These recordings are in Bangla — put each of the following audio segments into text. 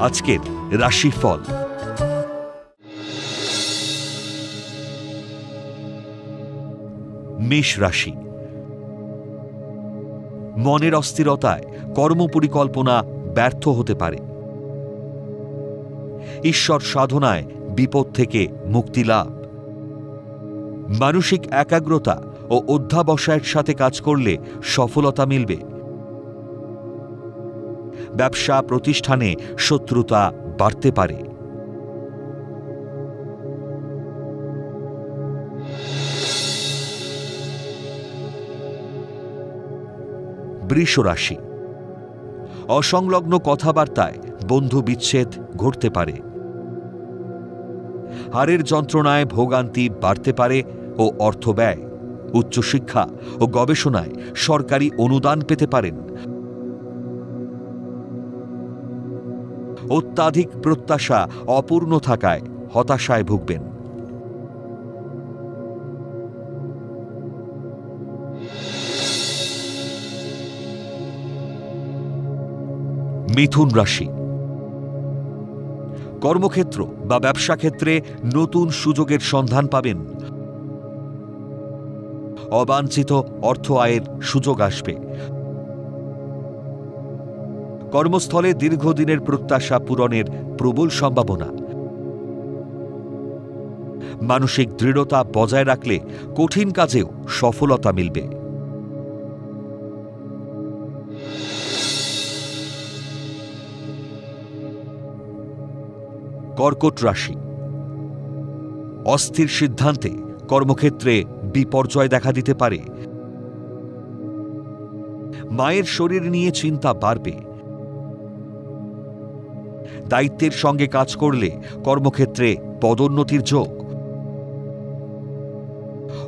আজকের রাশিফল। মেষ রাশি। মনের অস্থিরতায় কর্মপরিকল্পনা ব্যর্থ হতে পারে। ঈশ্বর সাধনায় বিপদ থেকে মুক্তি লাভ। মানসিক একাগ্রতা ও অধ্যাবসায়ের সাথে কাজ করলে সফলতা মিলবে। ব্যবসা প্রতিষ্ঠানে শত্রুতা বাড়তে পারে। বৃষ রাশি। অসংলগ্ন কথাবার্তায় বন্ধু বিচ্ছেদ ঘটতে পারে। হাড়ের যন্ত্রণায় ভোগান্তি বাড়তে পারে ও অর্থ ব্যয়। উচ্চশিক্ষা ও গবেষণায় সরকারি অনুদান পেতে পারেন। অত্যাধিক প্রত্যাশা অপূর্ণ থাকায় হতাশায় ভুগবেন। মিথুন রাশি। কর্মক্ষেত্র বা ব্যবসা ক্ষেত্রে নতুন সুযোগের সন্ধান পাবেন। অবাঞ্ছিত অর্থ আয়ের সুযোগ আসবে। কর্মস্থলে দীর্ঘদিনের প্রত্যাশা পূরণের প্রবল সম্ভাবনা। মানসিক দৃঢ়তা বজায় রাখলে কঠিন কাজেও সফলতা মিলবে। কর্কট রাশি। অস্থির সিদ্ধান্তে কর্মক্ষেত্রে বিপর্যয় দেখা দিতে পারে। মায়ের শরীর নিয়ে চিন্তা বাড়বে। দায়িত্বের সঙ্গে কাজ করলে কর্মক্ষেত্রে পদোন্নতির যোগ।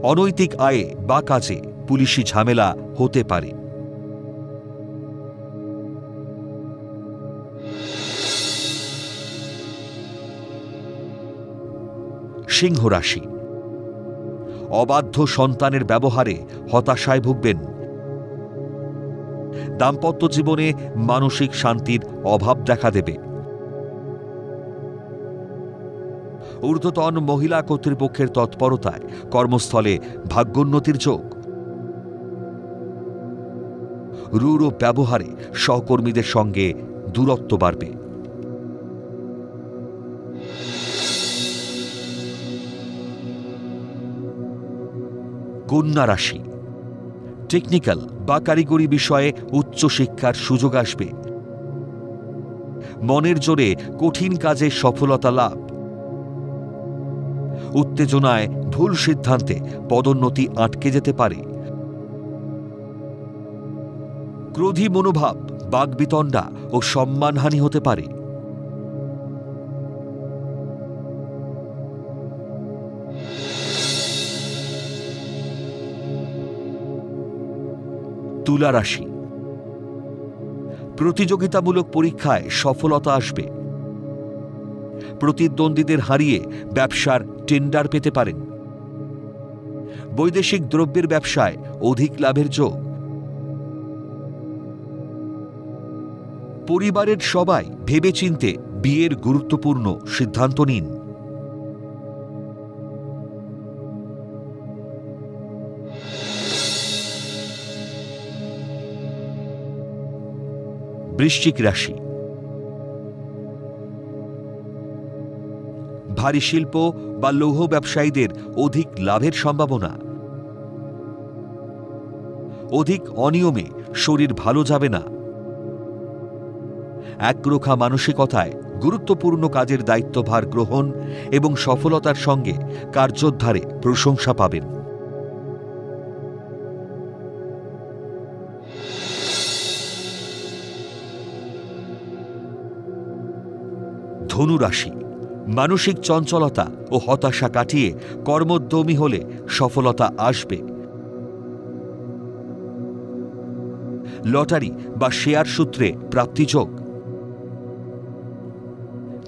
অনৈতিক আয়ে বা কাজে পুলিশি ঝামেলা হতে পারে। সিংহ রাশি। অবাধ্য সন্তানের ব্যবহারে হতাশায় ভুগবেন। দাম্পত্য জীবনে মানসিক শান্তির অভাব দেখা দেবে। ঊর্ধ্বতন মহিলা কর্তৃপক্ষের তৎপরতায় কর্মস্থলে ভাগ্যোন্নতির যোগ। রূঢ় ব্যবহারে সহকর্মীদের সঙ্গে দূরত্ব বাড়বে। কন্যা রাশি। টেকনিক্যাল বা কারিগরি বিষয়ে উচ্চশিক্ষার সুযোগ আসবে। মনের জোরে কঠিন কাজে সফলতা লাভ। উত্তেজনায় ভুল সিদ্ধান্তে পদোন্নতি আটকে যেতে পারে। ক্রোধী মনোভাব বাগবিতণ্ডা ও সম্মানহানি হতে পারে। তুলা রাশি। প্রতিযোগিতামূলক পরীক্ষায় সফলতা আসবে। প্রতিদ্বন্দ্বীদের হারিয়ে ব্যবসার টেন্ডার পেতে পারেন। বৈদেশিক দ্রব্যের ব্যবসায় অধিক লাভের যোগ। পরিবারের সবাই ভেবেচিন্তে বিয়ের গুরুত্বপূর্ণ সিদ্ধান্ত নিন। বৃশ্চিক রাশি। ভারী শিল্প বা লৌহ ব্যবসায়ীদের অধিক লাভের সম্ভাবনা। অধিক অনিয়মে শরীর ভালো যাবে না। একরোখা মানসিকতায় গুরুত্বপূর্ণ কাজের দায়িত্বভার গ্রহণ এবং সফলতার সঙ্গে কার্যোদ্ধারে প্রশংসা পাবেন। ধনু রাশি। মানসিক চঞ্চলতা ও হতাশা কাটিয়ে কর্মোদ্যমী হলে সফলতা আসবে। লটারি বা শেয়ার সূত্রে প্রাপ্তিযোগ।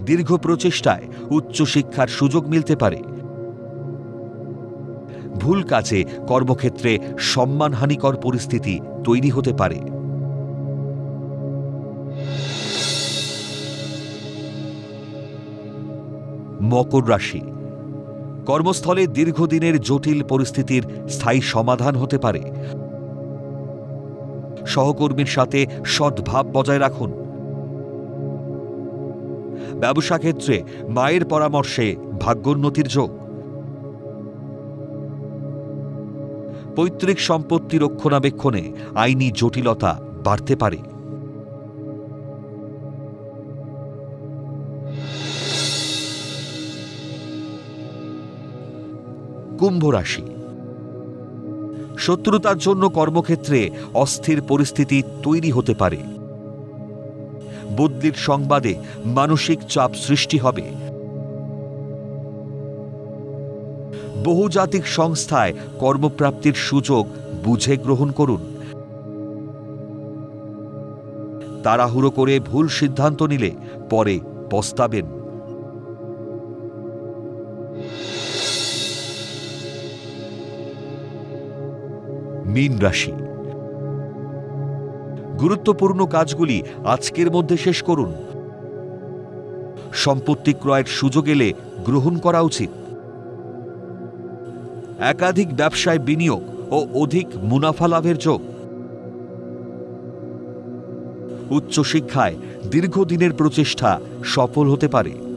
দীর্ঘ প্রচেষ্টায় উচ্চশিক্ষার সুযোগ মিলতে পারে। ভুল কাজে কর্মক্ষেত্রে সম্মানহানিকর পরিস্থিতি তৈরি হতে পারে। মকর রাশি, কর্মস্থলে দীর্ঘদিনের জটিল পরিস্থিতির স্থায়ী সমাধান হতে পারে। সহকর্মীর সাথে সদ্ভাব বজায় রাখুন। ব্যবসা ক্ষেত্রে মায়ের পরামর্শে ভাগ্যোন্নতির যোগ। পৈতৃক সম্পত্তি রক্ষণাবেক্ষণে আইনি জটিলতা বাড়তে পারে। কুম্ভ রাশি, শত্রুতার জন্য কর্মক্ষেত্রে অস্থির পরিস্থিতি তৈরি হতে পারে। বদলির সংবাদে মানসিক চাপ সৃষ্টি হবে। বহুজাতিক সংস্থায় কর্মপ্রাপ্তির সুযোগ বুঝে গ্রহণ করুন। তাড়াহুড়ো করে ভুল সিদ্ধান্ত নিলে পরে পস্তাবেন। মীন রাশি, গুরুত্বপূর্ণ কাজগুলি আজকের মধ্যে শেষ করুন। সম্পত্তি ক্রয়ের সুযোগ এলে গ্রহণ করা উচিত। একাধিক ব্যবসায় বিনিয়োগ ও অধিক মুনাফা লাভের যোগ। উচ্চশিক্ষায় দীর্ঘদিনের প্রচেষ্টা সফল হতে পারে।